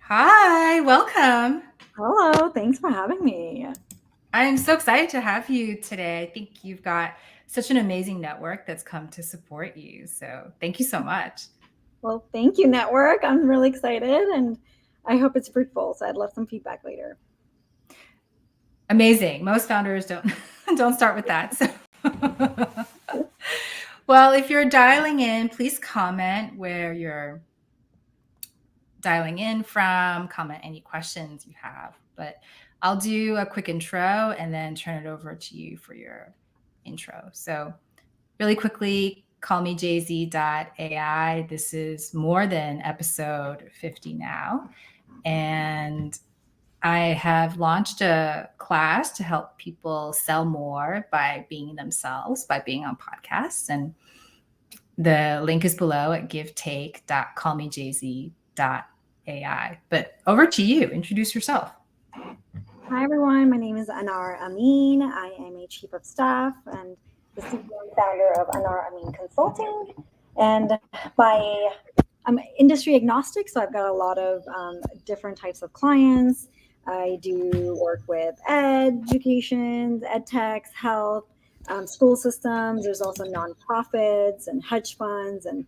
Hi, welcome. Hello, thanks for having me. I'm so excited to have you today. I think you've got such an amazing network that's come to support you. So thank you so much. Well, thank you, network. I'm really excited and I hope it's fruitful. So I'd love some feedback later. Amazing. Most founders don't don't start with that. So well, if you're dialing in, please comment where you're dialing in from, comment any questions you have. But I'll do a quick intro and then turn it over to you for your intro. So really quickly, callmejz.ai. This is more than episode 50 now. And I have launched a class to help people sell more by being themselves, by being on podcasts. And the link is below at givetake.callmejz.ai. But over to you. Introduce yourself. Hi, everyone. My name is Anar Amin. I am a chief of staff and the CEO and founder of Anar Amin Consulting. And I'm industry agnostic, so I've got a lot of different types of clients. I do work with education, ed techs, health, school systems. There's also nonprofits and hedge funds and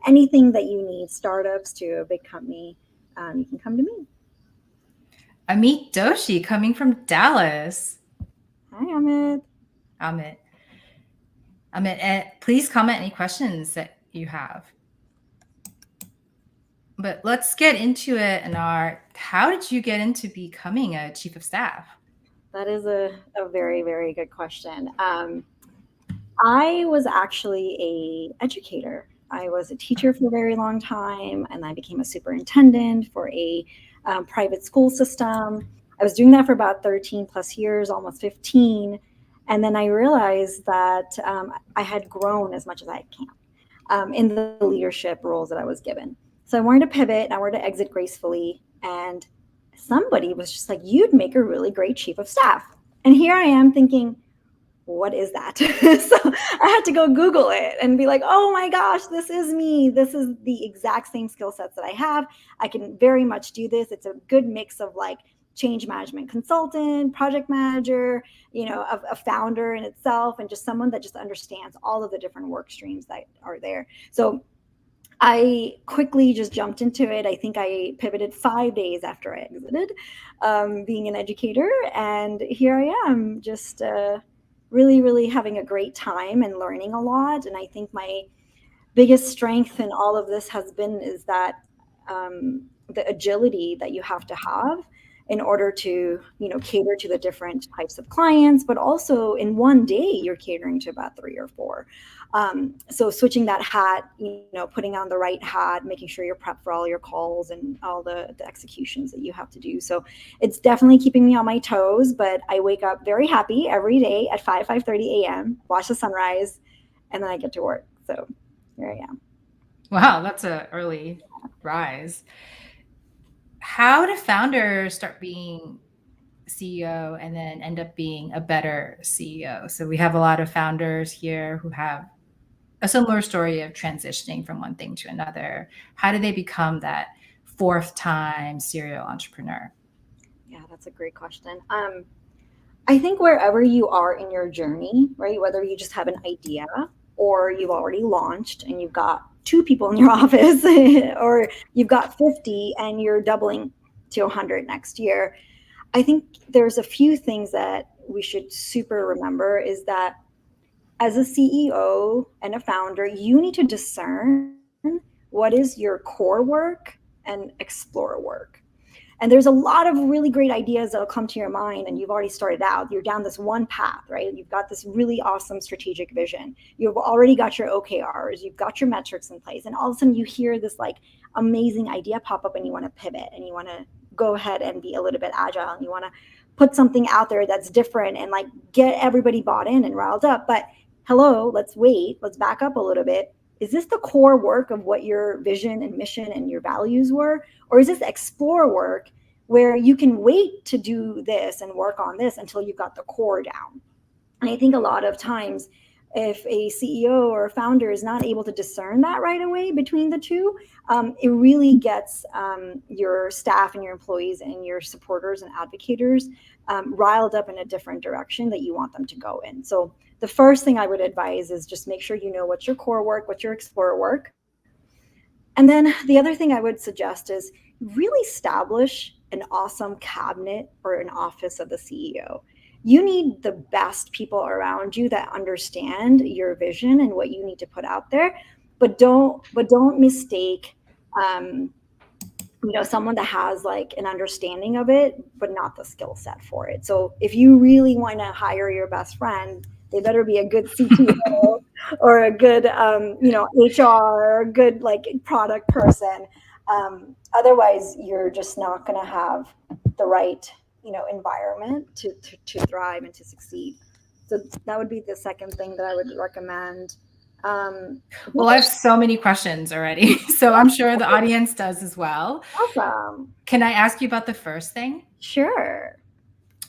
anything that you need, startups to a big company, you can come to me. Amit Doshi coming from Dallas. Hi, Amit. Amit. Please comment any questions that you have. But let's get into it, Anar. How did you get into becoming a chief of staff? That is a very, very good question. I was actually a educator. I was a teacher for a very long time, and I became a superintendent for a private school system. I was doing that for about 13 plus years, almost 15. And then I realized that I had grown as much as I can in the leadership roles that I was given. So I wanted to pivot, I wanted to exit gracefully. And somebody was just like, you'd make a really great chief of staff. And here I am thinking, what is that? So I had to go Google it and be like, oh my gosh, this is me. This is the exact same skill sets that I have. I can very much do this. It's a good mix of like change management consultant, project manager, a founder in itself, and just someone that just understands all of the different work streams that are there. So I quickly just jumped into it. I think I pivoted 5 days after I exited being an educator. And here I am, just really, really having a great time and learning a lot. And I think my biggest strength in all of this has been is that the agility that you have to have in order to cater to the different types of clients, but also in one day you're catering to about 3 or 4. So switching that hat, putting on the right hat, making sure you're prepped for all your calls and all the executions that you have to do. So it's definitely keeping me on my toes, but I wake up very happy every day at 5:30 a.m., watch the sunrise, and then I get to work. So here I am. Wow, that's an early rise. How do founders start being CEO and then end up being a better CEO? So we have a lot of founders here who have a similar story of transitioning from one thing to another. How do they become that fourth time serial entrepreneur? Yeah, that's a great question. I think wherever you are in your journey, right, whether you just have an idea or you've already launched and you've got 2 people in your office or you've got 50 and you're doubling to 100 next year, I think there's a few things that we should super remember is that as a CEO and a founder, you need to discern what is your core work and explore work. And there's a lot of really great ideas that'll come to your mind, and you've already started out. You're down this one path, right? You've got this really awesome strategic vision. You've already got your OKRs, you've got your metrics in place, and all of a sudden you hear this like amazing idea pop up, and you want to pivot, and you want to go ahead and be a little bit agile, and you want to put something out there that's different and like get everybody bought in and riled up. But hello, let's wait, let's back up a little bit. Is this the core work of what your vision and mission and your values were? Or is this explore work where you can wait to do this and work on this until you've got the core down? And I think a lot of times if a CEO or a founder is not able to discern that right away between the two, it really gets your staff and your employees and your supporters and advocators riled up in a different direction that you want them to go in. So the first thing I would advise is just make sure you know what's your core work, what's your explorer work. And then the other thing I would suggest is really establish an awesome cabinet or an office of the CEO. You need the best people around you that understand your vision and what you need to put out there, but don't mistake um, someone that has like an understanding of it but not the skill set for it. So if you really want to hire your best friend, they better be a good CTO or a good HR or a good like product person. Otherwise you're just not going to have the right environment to thrive and to succeed. So that would be the second thing that I would recommend. Well, I have so many questions already, so I'm sure the audience does as well. Awesome. Can I ask you about the first thing? Sure.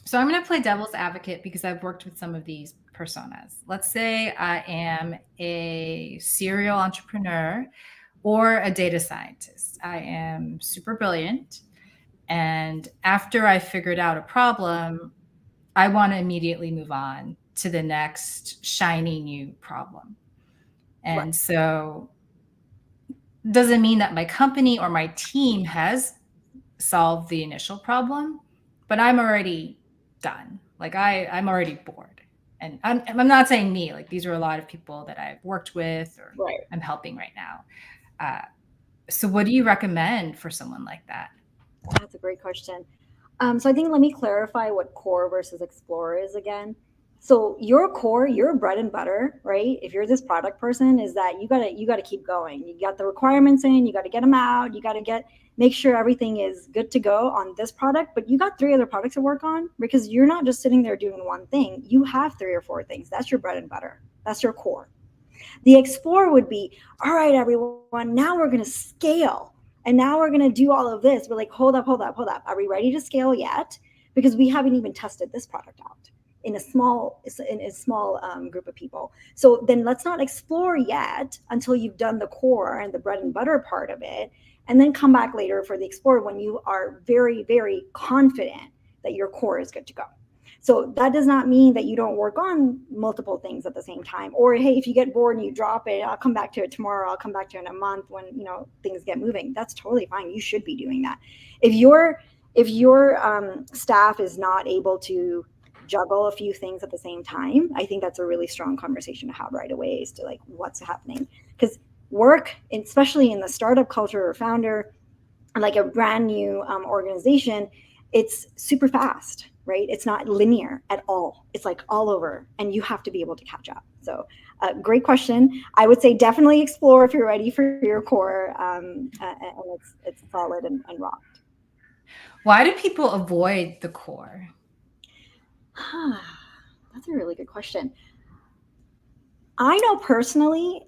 So I'm going to play devil's advocate because I've worked with some of these personas. Let's say I am a serial entrepreneur or a data scientist. I am super brilliant. And after I figured out a problem, I want to immediately move on to the next shiny new problem. And Right. so doesn't mean that my company or my team has solved the initial problem, but I'm already done. Like I'm already bored. And I'm not saying me, like these are a lot of people that I've worked with or Right. I'm helping right now. So what do you recommend for someone like that? That's a great question. So I think let me clarify what core versus explorer is again. So your core, your bread and butter, right? If you're this product person, is that you gotta keep going. You got the requirements in, you got to get them out, you got to make sure everything is good to go on this product. But you got three other products to work on because you're not just sitting there doing one thing. You have three or four things. That's your bread and butter. That's your core. The explore would be, all right, everyone, now we're going to scale. And now we're going to do all of this. We're like, hold up, hold up, hold up. Are we ready to scale yet? Because we haven't even tested this product out in a small group of people. So then let's not explore yet until you've done the core and the bread and butter part of it. And then come back later for the explore when you are very, very confident that your core is good to go. So that does not mean that you don't work on multiple things at the same time. Or hey, if you get bored and you drop it, I'll come back to it tomorrow. I'll come back to it in a month when things get moving. That's totally fine. You should be doing that. If your staff is not able to juggle a few things at the same time, I think that's a really strong conversation to have right away as to like what's happening. Because work, especially in the startup culture or founder, like a brand new organization, it's super fast, right? It's not linear at all. It's like all over, and you have to be able to catch up. So, great question. I would say definitely explore if you're ready for your core, and it's solid and rocked. Why do people avoid the core? That's a really good question. I know personally,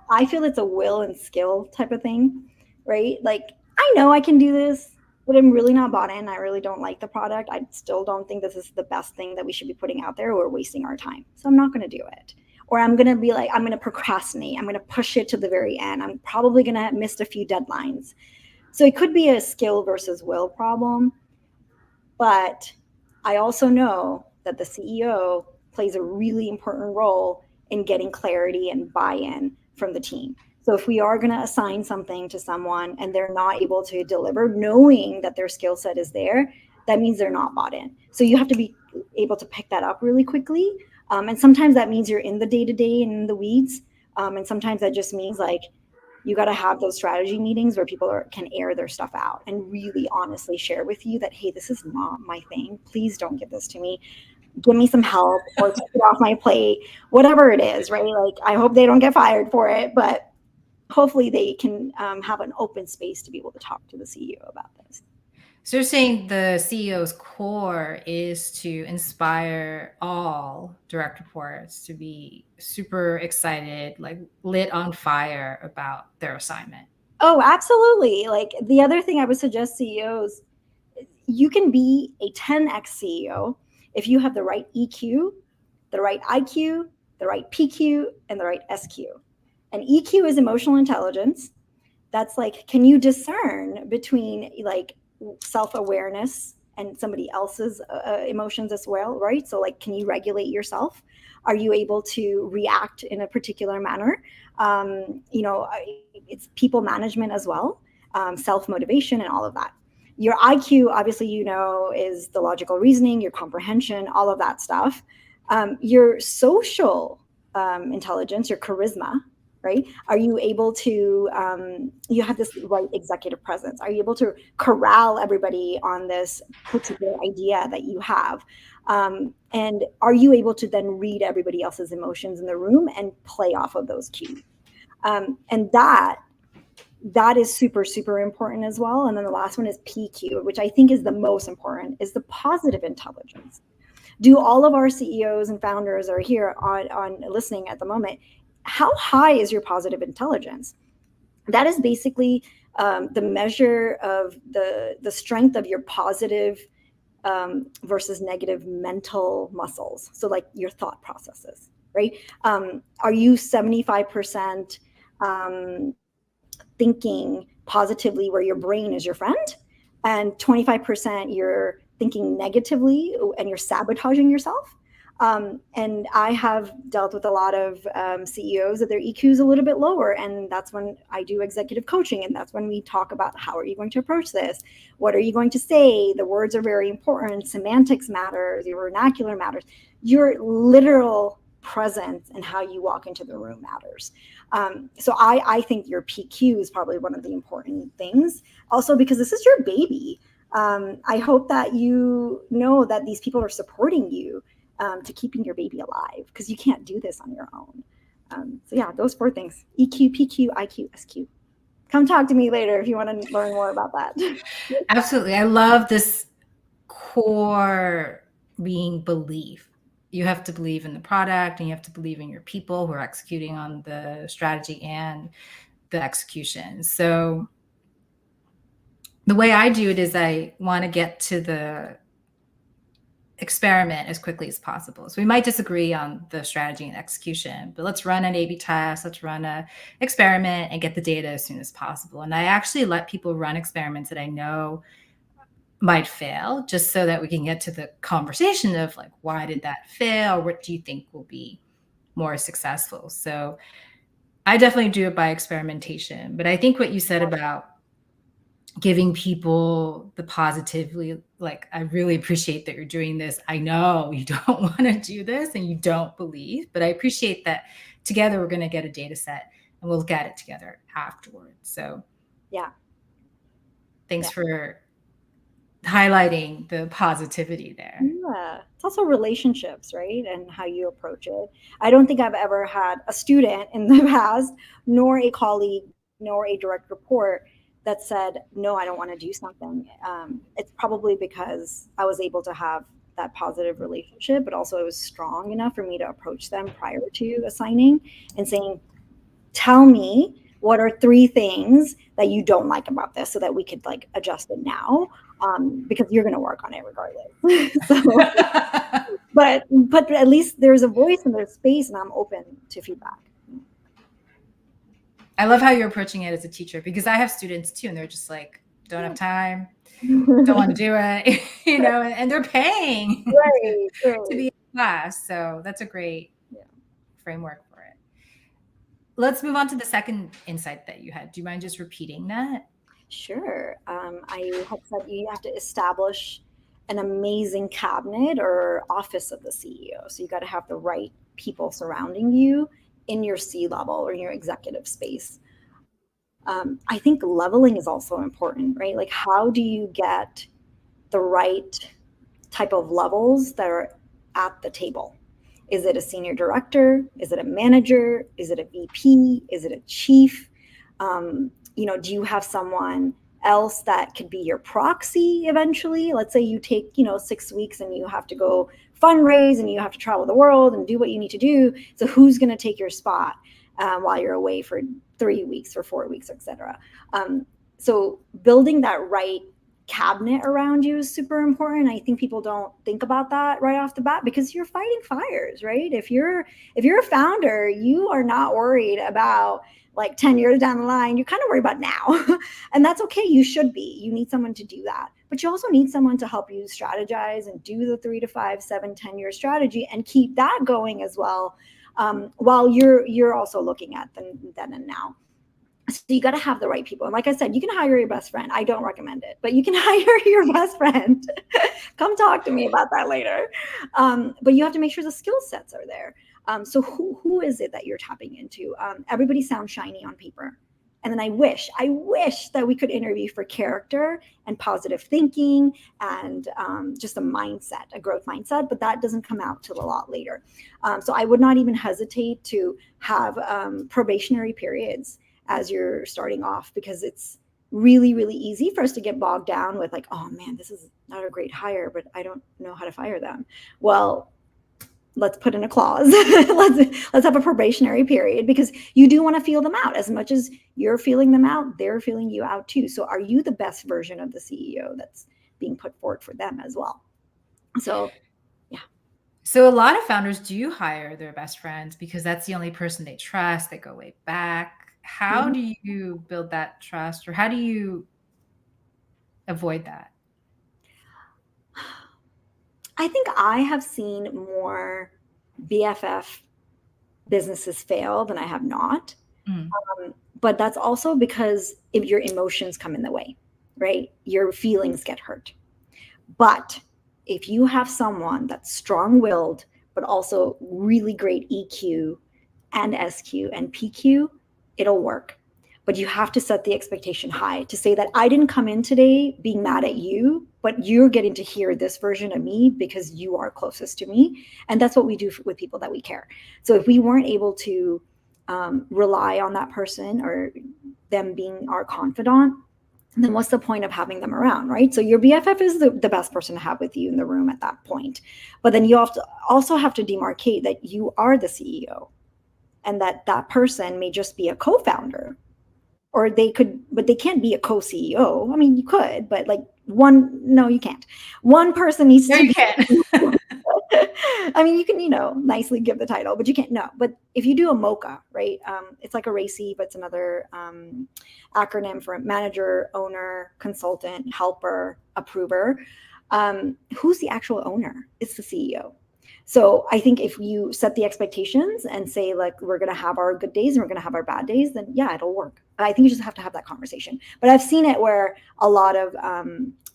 I feel it's a will and skill type of thing, right? Like, I know I can do this, but I'm really not bought in. I really don't like the product. I still don't think this is the best thing that we should be putting out there. We're wasting our time. So I'm not going to do it. Or I'm going to be like, I'm going to procrastinate. I'm going to push it to the very end. I'm probably going to have missed a few deadlines. So it could be a skill versus will problem. But I also know that the CEO plays a really important role in getting clarity and buy in from the team. So if we are going to assign something to someone and they're not able to deliver, knowing that their skill set is there, that means they're not bought in. So you have to be able to pick that up really quickly. And sometimes that means you're in the day to day and in the weeds. And sometimes that just means like you got to have those strategy meetings where people can air their stuff out and really honestly share with you that, hey, this is not my thing. Please don't give this to me. Give me some help or take it off my plate, whatever it is, right? Like, I hope they don't get fired for it, but hopefully they can have an open space to be able to talk to the CEO about this. So you're saying the CEO's core is to inspire all direct reports to be super excited, like lit on fire about their assignment. Oh, absolutely. Like, the other thing I would suggest CEOs, you can be a 10x CEO if you have the right EQ, the right IQ, the right PQ, and the right SQ. And EQ is emotional intelligence. That's like, can you discern between like self-awareness and somebody else's emotions as well, right? So like, can you regulate yourself? Are you able to react in a particular manner? It's people management as well, self-motivation and all of that. Your IQ, obviously, is the logical reasoning, your comprehension, all of that stuff. Your social intelligence, your charisma, right? Are you able to, you have this right executive presence? Are you able to corral everybody on this particular idea that you have? And are you able to then read everybody else's emotions in the room and play off of those cues? And that is super, super important as well. And then the last one is PQ, which I think is the most important, is the positive intelligence. Do all of our CEOs and founders that are here on listening at the moment, how high is your positive intelligence? That is basically the measure of the strength of your positive versus negative mental muscles. So like your thought processes, right? Are you 75% thinking positively where your brain is your friend, and 25% you're thinking negatively and you're sabotaging yourself? And I have dealt with a lot of CEOs that their EQ is a little bit lower. And that's when I do executive coaching. And that's when we talk about how are you going to approach this? What are you going to say? The words are very important. Semantics matters. Your vernacular matters. Your literal presence and how you walk into the room matters. So I think your PQ is probably one of the important things. Also, because this is your baby. I hope that you know that these people are supporting you to keeping your baby alive, because you can't do this on your own. So yeah, those 4 things: EQ, PQ, IQ, SQ. Come talk to me later if you want to learn more about that. Absolutely. I love this core being belief. You have to believe in the product, and you have to believe in your people who are executing on the strategy and the execution. So the way I do it is I want to get to the experiment as quickly as possible. So we might disagree on the strategy and execution, but let's run an A/B test, let's run an experiment and get the data as soon as possible. And I actually let people run experiments that I know might fail, just so that we can get to the conversation of like, why did that fail? What do you think will be more successful? So I definitely do it by experimentation. But I think what you said about giving people the positively, like, I really appreciate that you're doing this. I know you don't want to do this and you don't believe, but I appreciate that together we're going to get a data set and we'll look at it together afterwards. So yeah, thanks for highlighting the positivity there. Yeah, it's also relationships, right? And how you approach it. I don't think I've ever had a student in the past, nor a colleague, nor a direct report that said, no, I don't want to do something. It's probably because I was able to have that positive relationship, but also it was strong enough for me to approach them prior to assigning and saying, tell me what are 3 things that you don't like about this, so that we could like adjust it now, because you're going to work on it regardless. So, but at least there's a voice and there's space, and I'm open to feedback. I love how you're approaching it as a teacher, because I have students too, and they're just like, don't have time, don't want to do it, and they're paying Right. to be in class. So that's a great framework for it. Let's move on to the second insight that you had. Do you mind just repeating that? Sure. I had said you have to establish an amazing cabinet or office of the CEO. So you got to have the right people surrounding you in your C-level or in your executive space. I think leveling is also important, right? Like, how do you get the right type of levels that are at the table? Is it a senior director? Is it a manager? Is it a VP? Is it a chief? Do you have someone else that could be your proxy eventually? Let's say you take, 6 weeks and you have to go fundraise and you have to travel the world and do what you need to do. So who's going to take your spot while you're away for 3 weeks or 4 weeks, etc. So building that right cabinet around you is super important. I think people don't think about that right off the bat because you're fighting fires, right? If you're a founder, you are not worried about like 10 years down the line. You're kind of worried about now. And that's okay. You should be. You need someone to do that. But you also need someone to help you strategize and do the 3 to 5, 7, 10-year strategy and keep that going as well, while you're also looking at the then and now. So you got to have the right people. And like I said, you can hire your best friend. I don't recommend it, but you can hire your best friend. Come talk to me about that later. But you have to make sure the skill sets are there. So who is it that you're tapping into? Everybody sounds shiny on paper. And then I wish that we could interview for character and positive thinking and just a mindset, a growth mindset, but that doesn't come out till a lot later. So I would not even hesitate to have probationary periods as you're starting off, because it's really, really easy for us to get bogged down with like, oh man, this is not a great hire, but I don't know how to fire them. Well, let's put in a clause. let's have a probationary period, because you do want to feel them out. As much as you're feeling them out, they're feeling you out too. So are you the best version of the CEO that's being put forward for them as well? So yeah. So a lot of founders do hire their best friends because that's the only person they trust. They go way back. How do you build that trust, or how do you avoid that? I think I have seen more BFF businesses fail than I have not. But that's also because if your emotions come in the way, right? Your feelings get hurt. But if you have someone that's strong-willed, but also really great EQ and SQ and PQ, it'll work. But you have to set the expectation high to say that I didn't come in today being mad at you, but you're getting to hear this version of me because you are closest to me. And that's what we do with people that we care. So if we weren't able to rely on that person or them being our confidant, then what's the point of having them around, right? So your BFF is the best person to have with you in the room at that point. But then you also have to demarcate that you are the CEO and that person may just be a co-founder, or they could, but they can't be a co-CEO. I mean, you could, but like no, you can't. One person needs No, to you be. can't. I mean, you can, nicely give the title, but you can't. No, but if you do a MOCA, right? It's like a RACI, but it's another acronym for manager, owner, consultant, helper, approver. Who's the actual owner? It's the CEO. So I think if you set the expectations and say, like, we're going to have our good days and we're going to have our bad days, then yeah, it'll work. I think you just have to have that conversation. But I've seen it where a lot of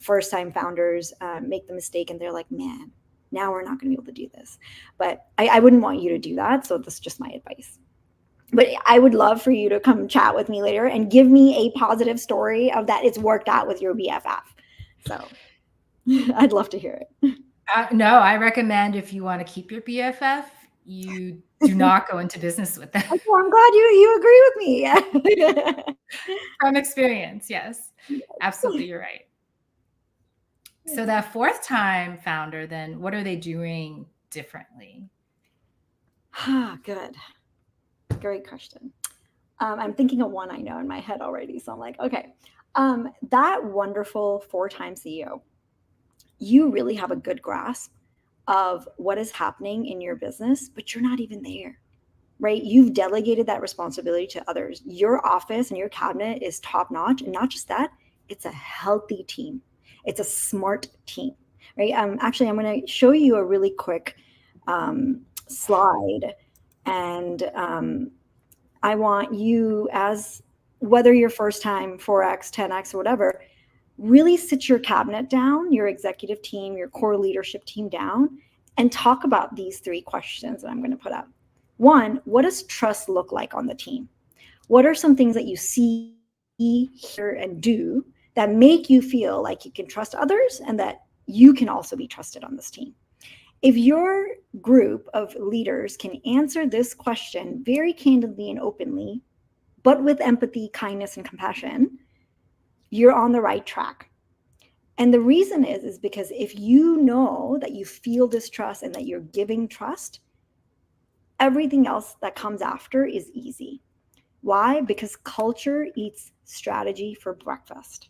first-time founders make the mistake and they're like, man, now we're not going to be able to do this. But I wouldn't want you to do that. So this is just my advice. But I would love for you to come chat with me later and give me a positive story of that it's worked out with your BFF. So I'd love to hear it. No, I recommend if you want to keep your BFF, you do not go into business with them. Okay, I'm glad you agree with me. From experience, yes. Absolutely, you're right. So that fourth time founder, then what are they doing differently? Good. Great question. I'm thinking of one I know in my head already. So I'm like, okay, that wonderful 4-time CEO, you really have a good grasp of what is happening in your business, but you're not even there, right? You've delegated that responsibility to others. Your office and your cabinet is top notch. And not just that, it's a healthy team. It's a smart team, right? Actually, I'm going to show you a really quick slide. And I want you, as whether you're first time, 4X, 10X, or whatever, really sit your cabinet down, your executive team, your core leadership team down, and talk about these 3 questions that I'm going to put up. 1, what does trust look like on the team? What are some things that you see, hear, and do that make you feel like you can trust others and that you can also be trusted on this team? If your group of leaders can answer this question very candidly and openly, but with empathy, kindness, and compassion, you're on the right track. And the reason is because if you know that you feel this trust and that you're giving trust, everything else that comes after is easy. Why? Because culture eats strategy for breakfast.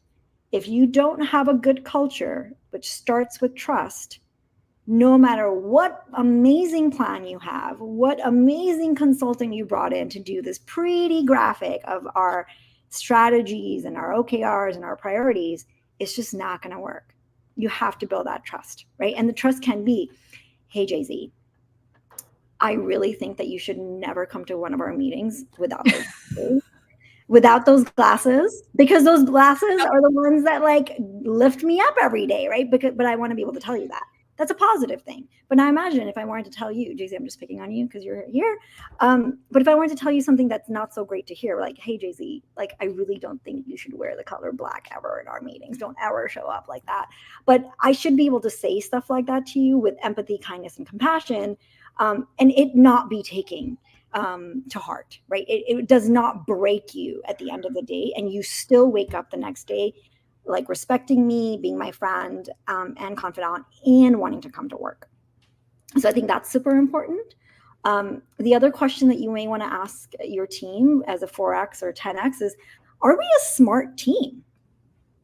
If you don't have a good culture, which starts with trust, no matter what amazing plan you have, what amazing consultant you brought in to do this pretty graphic of our strategies and our OKRs and our priorities, it's just not going to work. You have to build that trust, right? And the trust can be, hey, Jay-Z, I really think that you should never come to one of our meetings without those glasses, because those glasses are the ones that like lift me up every day, right? But I want to be able to tell you that. That's a positive thing. But now imagine if I wanted to tell you, Jay-Z, I'm just picking on you because you're here. But if I wanted to tell you something that's not so great to hear, like, hey, Jay-Z, like, I really don't think you should wear the color black ever in our meetings. Don't ever show up like that. But I should be able to say stuff like that to you with empathy, kindness, and compassion, and it not be taking to heart, right? It does not break you at the end of the day, and you still wake up the next day like respecting me, being my friend and confidant, and wanting to come to work. So I think that's super important. The other question that you may want to ask your team as a 4X or 10X is, are we a smart team?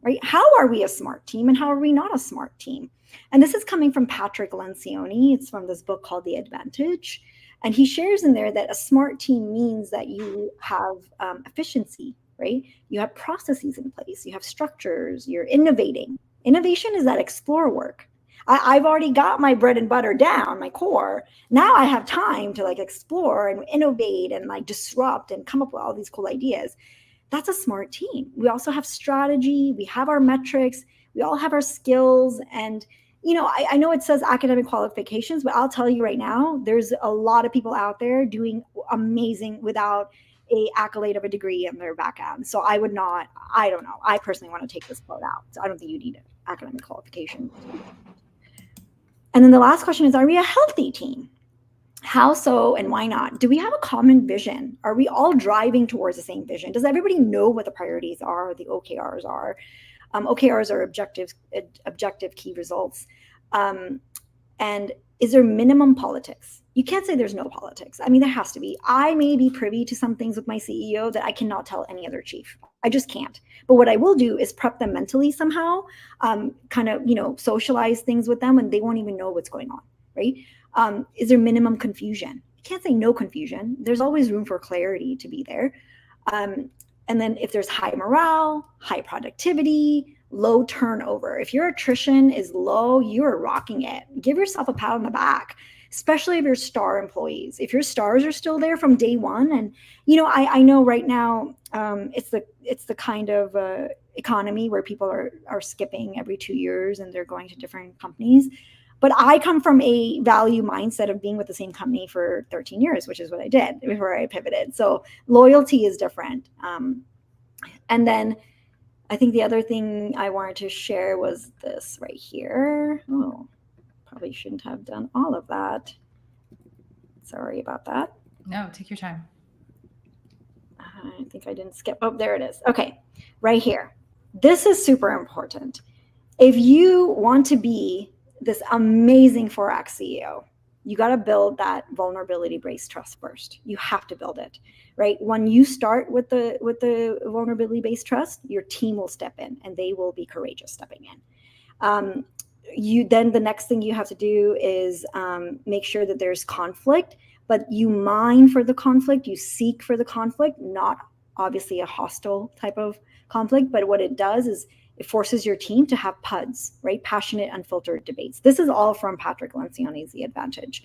Right? How are we a smart team and how are we not a smart team? And this is coming from Patrick Lencioni. It's from this book called The Advantage. And he shares in there that a smart team means that you have efficiency, right? You have processes in place, you have structures, you're innovating. Innovation is that explore work. I've already got my bread and butter down, my core. Now I have time to like explore and innovate and like disrupt and come up with all these cool ideas. That's a smart team. We also have strategy, we have our metrics, we all have our skills. And I know it says academic qualifications, but I'll tell you right now, there's a lot of people out there doing amazing without a accolade of a degree in their background. So I don't know. I personally want to take this quote out. So I don't think you need an academic qualification. And then the last question is, are we a healthy team? How so and why not? Do we have a common vision? Are we all driving towards the same vision? Does everybody know what the priorities are, the OKRs are? OKRs are objective key results. And is there minimum politics? You can't say there's no politics. I mean, there has to be. I may be privy to some things with my CEO that I cannot tell any other chief. I just can't. But what I will do is prep them mentally somehow, kind of, socialize things with them, and they won't even know what's going on, right? Is there minimum confusion? You can't say no confusion. There's always room for clarity to be there. And then if there's high morale, high productivity, low turnover, if your attrition is low, you're rocking it. Give yourself a pat on the back, especially if you're star employees. If your stars are still there from day one, and I know right now it's the kind of economy where people are skipping every 2 years and they're going to different companies. But I come from a value mindset of being with the same company for 13 years, which is what I did before I pivoted. So loyalty is different. And then I think the other thing I wanted to share was this right here. Oh, probably shouldn't have done all of that. Sorry about that. No, take your time. I think I didn't skip. Oh, there it is. Okay, right here. This is super important. If you want to be this amazing 4X CEO, you got to build that vulnerability-based trust first. You have to build it, right? When you start with the vulnerability-based trust, your team will step in and they will be courageous stepping in. Then the next thing you have to do is make sure that there's conflict, but you mine for the conflict, you seek for the conflict, not obviously a hostile type of conflict, but what it does is it forces your team to have PUDs, right? Passionate, unfiltered debates. This is all from Patrick Lencioni's The Advantage.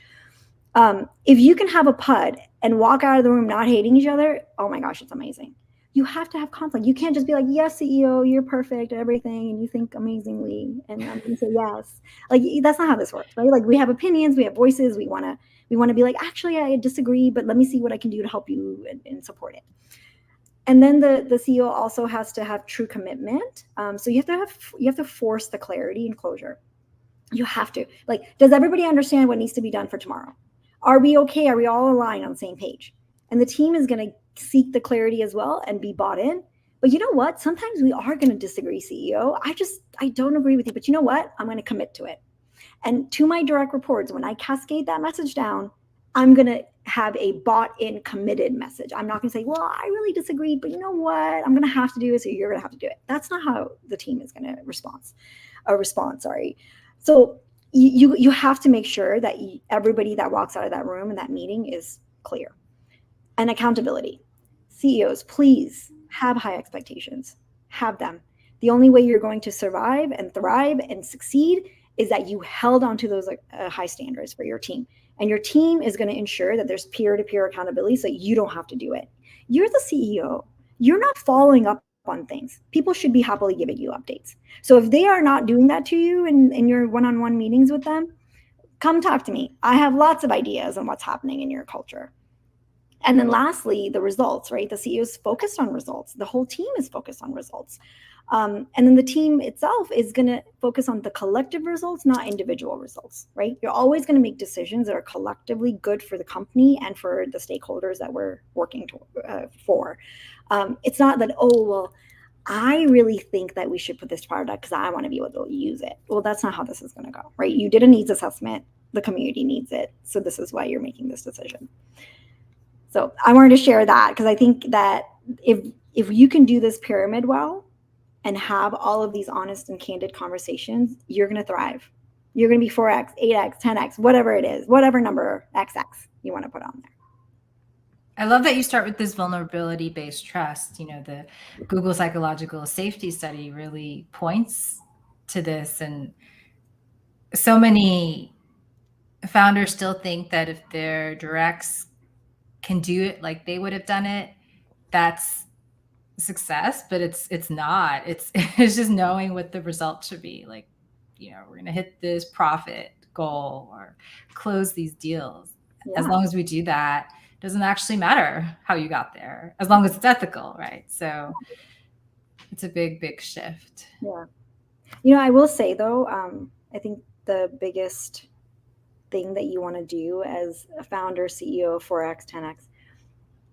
If you can have a PUD and walk out of the room not hating each other, oh my gosh, it's amazing. You have to have conflict. You can't just be like, yes, CEO, you're perfect at everything, and you think amazingly, and I'm going to say yes. Like, that's not how this works, right? Like, we have opinions, we have voices, we want to be like, actually, I disagree, but let me see what I can do to help you and support it. And then the CEO also has to have true commitment. So you have to force the clarity and closure. You have to, like, does everybody understand what needs to be done for tomorrow? Are we okay? Are we all aligned on the same page? And the team is going to seek the clarity as well and be bought in. But you know what? Sometimes we are going to disagree, CEO. I don't agree with you, but you know what? I'm going to commit to it. And to my direct reports, when I cascade that message down, I'm going to have a bought-in committed message. I'm not going to say, well, I really disagree, but you know what? I'm going to have to do it, so you're going to have to do it. That's not how the team is going to respond. So you have to make sure that everybody that walks out of that room in that meeting is clear. And accountability. CEOs, please have high expectations. Have them. The only way you're going to survive and thrive and succeed is that you held onto those high standards for your team. And your team is going to ensure that there's peer-to-peer accountability so you don't have to do it. You're the CEO. You're not following up on things. People should be happily giving you updates. So if they are not doing that to you in your one-on-one meetings with them, come talk to me. I have lots of ideas on what's happening in your culture. And then lastly, the results, right? The CEO is focused on results. The whole team is focused on results. And then the team itself is going to focus on the collective results, not individual results, right? You're always going to make decisions that are collectively good for the company and for the stakeholders that we're working for. It's not that, oh, well, I really think that we should put this product because I want to be able to use it. Well, that's not how this is going to go, right? You did a needs assessment. The community needs it. So this is why you're making this decision. So I wanted to share that because I think that if you can do this pyramid well and have all of these honest and candid conversations, you're going to thrive. You're going to be 4x, 8x, 10x, whatever it is, whatever number XX you want to put on there. I love that you start with this vulnerability-based trust. The Google Psychological Safety Study really points to this. And so many founders still think that if their directs can do it like they would have done it, that's success, but it's not. It's just knowing what the result should be. Like, we're going to hit this profit goal or close these deals. Yeah. As long as we do that, it doesn't actually matter how you got there, as long as it's ethical, right? So it's a big shift. Yeah. I will say though, I think the biggest thing that you want to do as a founder, CEO, 4X, 10X,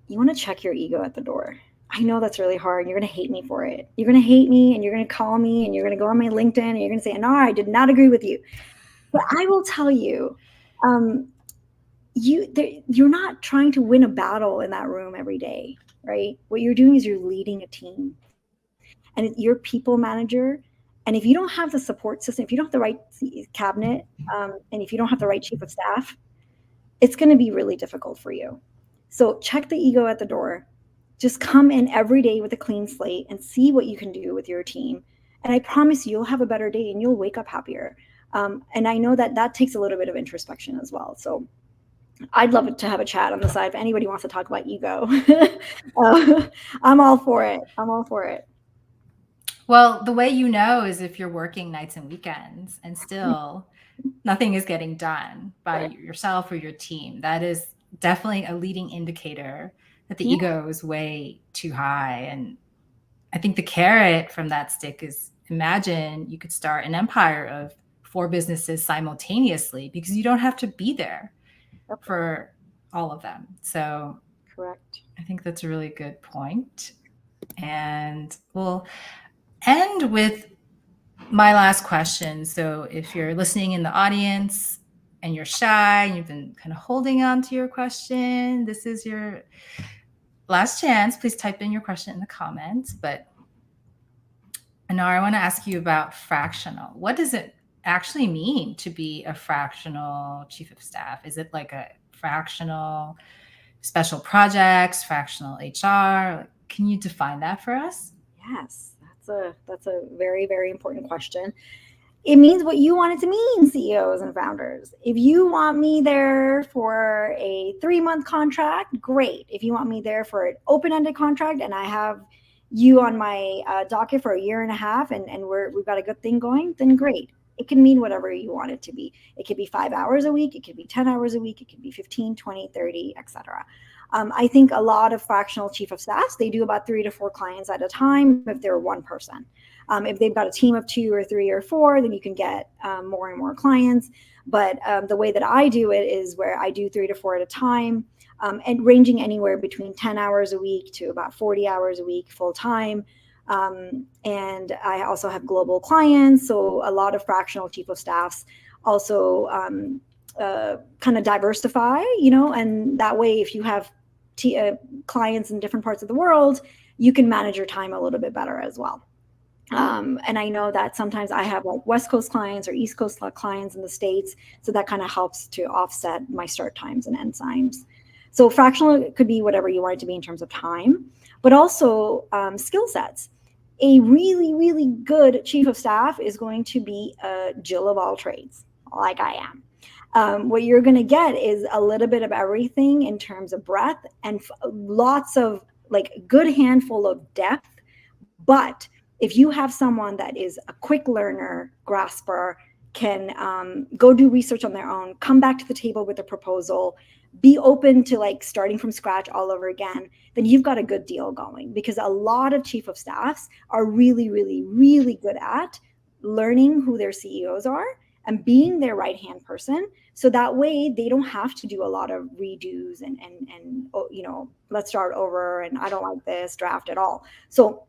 you want to check your ego at the door. I know that's really hard. You're going to hate me for it. You're going to hate me and you're going to call me and you're going to go on my LinkedIn and you're going to say, Anar, I did not agree with you. But I will tell you, you're not trying to win a battle in that room every day, right? What you're doing is you're leading a team. And you're a people manager. And if you don't have the support system, if you don't have the right cabinet, and if you don't have the right chief of staff, it's going to be really difficult for you. So check the ego at the door. Just come in every day with a clean slate and see what you can do with your team. And I promise you'll have a better day and you'll wake up happier. And I know that takes a little bit of introspection as well. So I'd love to have a chat on the side if anybody wants to talk about ego. I'm all for it. Well, the way is if you're working nights and weekends and still nothing is getting done by yourself or your team. That is definitely a leading indicator that the ego is way too high. And I think the carrot from that stick is, imagine you could start an empire of 4 businesses simultaneously because you don't have to be there for all of them. So correct. I think that's a really good point. And we'll end with my last question. So if you're listening in the audience and you're shy and you've been kind of holding on to your question, this is your last chance. Please type in your question in the comments. But Anar, I want to ask you about fractional. What does it actually mean to be a fractional chief of staff? Is it like a fractional special projects, fractional HR? Can you define that for us? Yes. That's a very, very important question. It means what you want it to mean, CEOs and founders. If you want me there for a 3-month contract, great. If you want me there for an open-ended contract and I have you on my docket for 1.5 years and we've got a good thing going, then great. It can mean whatever you want it to be. It could be 5 hours a week. It could be 10 hours a week. It could be 15, 20, 30, etc. I think a lot of fractional chief of staffs, they do about 3 to 4 clients at a time if they're one person. If they've got a team of 2 or 3 or 4, then you can get more and more clients. But the way that I do it is where I do 3 to 4 at a time, and ranging anywhere between 10 hours a week to about 40 hours a week full time. And I also have global clients. So a lot of fractional chief of staffs also kind of diversify, and that way, if you have clients in different parts of the world, you can manage your time a little bit better as well. And I know that sometimes I have like West Coast clients or East Coast clients in the States. So that kind of helps to offset my start times and end times. So fractional could be whatever you want it to be in terms of time, but also skill sets. A really, really good chief of staff is going to be a Jill of all trades, like I am. What you're going to get is a little bit of everything in terms of breadth and lots of like good handful of depth. But if you have someone that is a quick learner, grasper, can go do research on their own, come back to the table with a proposal, be open to like starting from scratch all over again, then you've got a good deal going. Because a lot of chief of staffs are really, really, really good at learning who their CEOs are and being their right-hand person. So that way they don't have to do a lot of redos and let's start over and I don't like this draft at all. So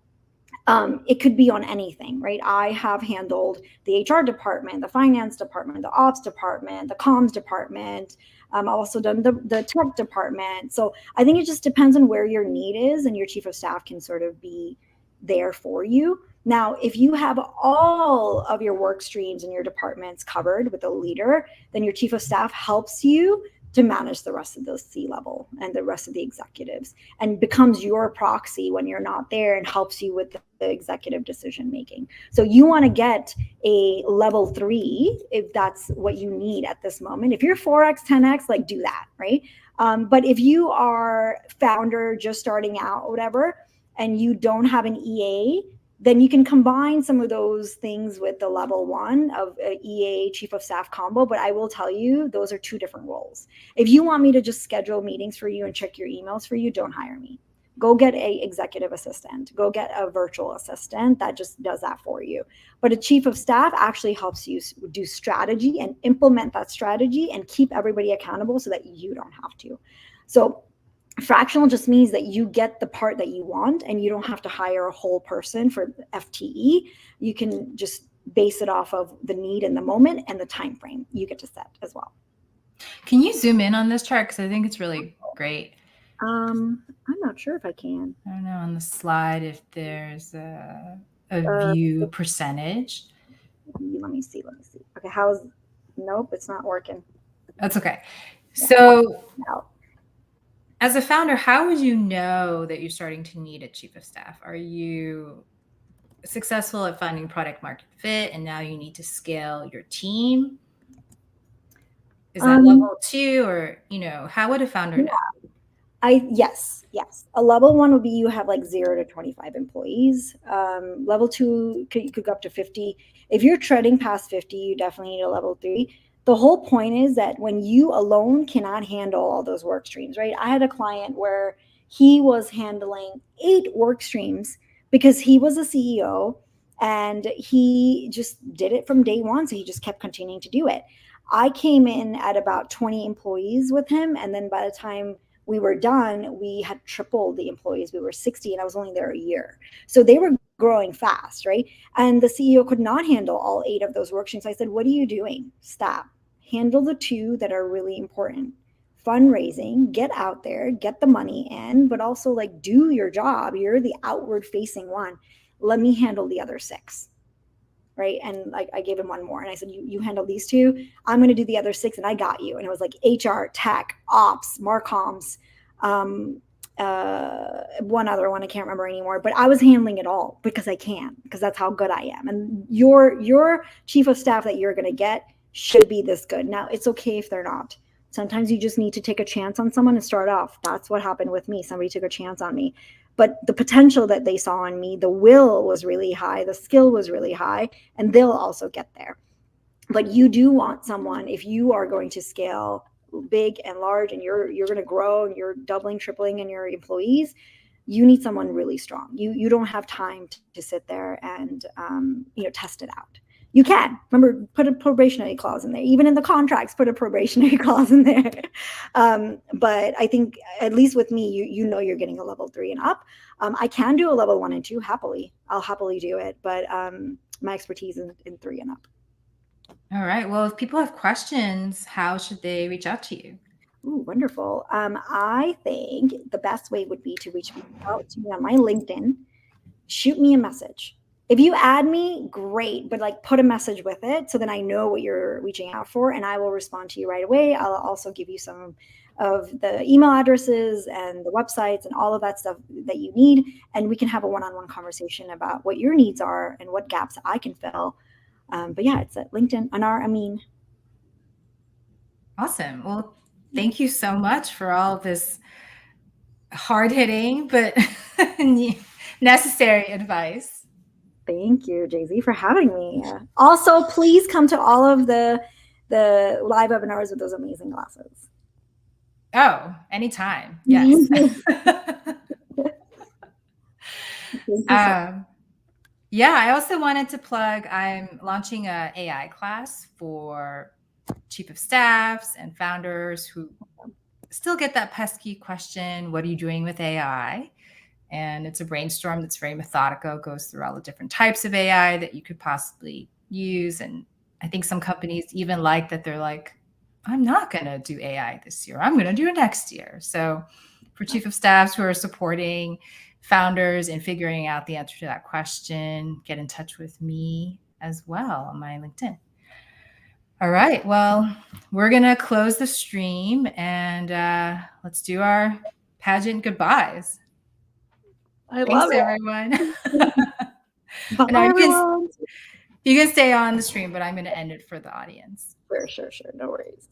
it could be on anything, right? I have handled the HR department, the finance department, the ops department, the comms department. I've also done the tech department. So I think it just depends on where your need is, and your chief of staff can sort of be there for you. Now, if you have all of your work streams and your departments covered with a leader, then your chief of staff helps you to manage the rest of the C-level and the rest of the executives, and becomes your proxy when you're not there and helps you with the executive decision making. So you want to get a level 3 if that's what you need at this moment. If you're 4x, 10x, like do that, right? But if you are founder just starting out or whatever, and you don't have an EA, then you can combine some of those things with the level 1 of EA chief of staff combo. But I will tell you, those are 2 different roles. If you want me to just schedule meetings for you and check your emails for you, don't hire me. Go get a executive assistant. Go get a virtual assistant that just does that for you. But a chief of staff actually helps you do strategy and implement that strategy and keep everybody accountable so that you don't have to. So fractional just means that you get the part that you want and you don't have to hire a whole person for FTE. You can just base it off of the need in the moment and the time frame you get to set as well. Can you zoom in on this chart? Because I think it's really great. I'm not sure if I can. I don't know on the slide if there's a view percentage. Let me see. Okay, nope, it's not working. That's okay. So as a founder, how would you know that you're starting to need a chief of staff? Are you successful at finding product market fit and now you need to scale your team? Is that level 2, or how would a founder know? Yes. A level 1 would be you have like 0 to 25 employees. Level 2 could go up to 50. If you're treading past 50, you definitely need a level 3. The whole point is that when you alone cannot handle all those work streams, right? I had a client where he was handling 8 work streams because he was a CEO and he just did it from day one. So he just kept continuing to do it. I came in at about 20 employees with him. And then by the time we were done, we had tripled the employees. We were 60 and I was only there a year. So they were growing fast, right? And the CEO could not handle all 8 of those work streams. I said, what are you doing? Stop. Handle the 2 that are really important. Fundraising, get out there, get the money in, but also like do your job. You're the outward facing one. Let me handle the other 6. Right. And like I gave him 1 more and I said, you handle these 2. I'm going to do the other 6 and I got you. And it was like HR, tech, ops, marcoms, one other one I can't remember anymore, but I was handling it all because that's how good I am. And your chief of staff that you're going to get should be this good. Now, it's okay if they're not. Sometimes you just need to take a chance on someone and start off. That's what happened with me. Somebody took a chance on me. But the potential that they saw in me, the will was really high, the skill was really high, and they'll also get there. But you do want someone, if you are going to scale big and large and you're going to grow and you're doubling, tripling in your employees, you need someone really strong. You don't have time to sit there and test it out. You can, remember, put a probationary clause in there. Even in the contracts, put a probationary clause in there. But I think, at least with me, you're getting a level 3 and up. I can do a level 1 and 2 happily. I'll happily do it. But my expertise in 3 and up. All right. Well, if people have questions, how should they reach out to you? Ooh, wonderful. I think the best way would be to reach out to me on my LinkedIn. Shoot me a message. If you add me, great, but like put a message with it so then I know what you're reaching out for and I will respond to you right away. I'll also give you some of the email addresses and the websites and all of that stuff that you need. And we can have a one-on-one conversation about what your needs are and what gaps I can fill. But yeah, it's at LinkedIn, Anar Amin. Awesome. Well, thank you so much for all of this hard hitting but necessary advice. Thank you, Jay-Z, for having me. Also, please come to all of the live webinars with those amazing glasses. Oh, anytime. Yes. Yeah, I also wanted to plug, I'm launching a AI class for chief of staffs and founders who still get that pesky question, what are you doing with AI? And it's a brainstorm that's very methodical, goes through all the different types of AI that you could possibly use. And I think some companies even like that they're like, I'm not going to do AI this year. I'm going to do it next year. So for chief of staffs who are supporting founders and figuring out the answer to that question, get in touch with me as well on my LinkedIn. All right. Well, we're going to close the stream and let's do our pageant goodbyes. Thanks, everyone. Bye, no, everyone. You can stay on the stream, but I'm going to end it for the audience. Sure. No worries.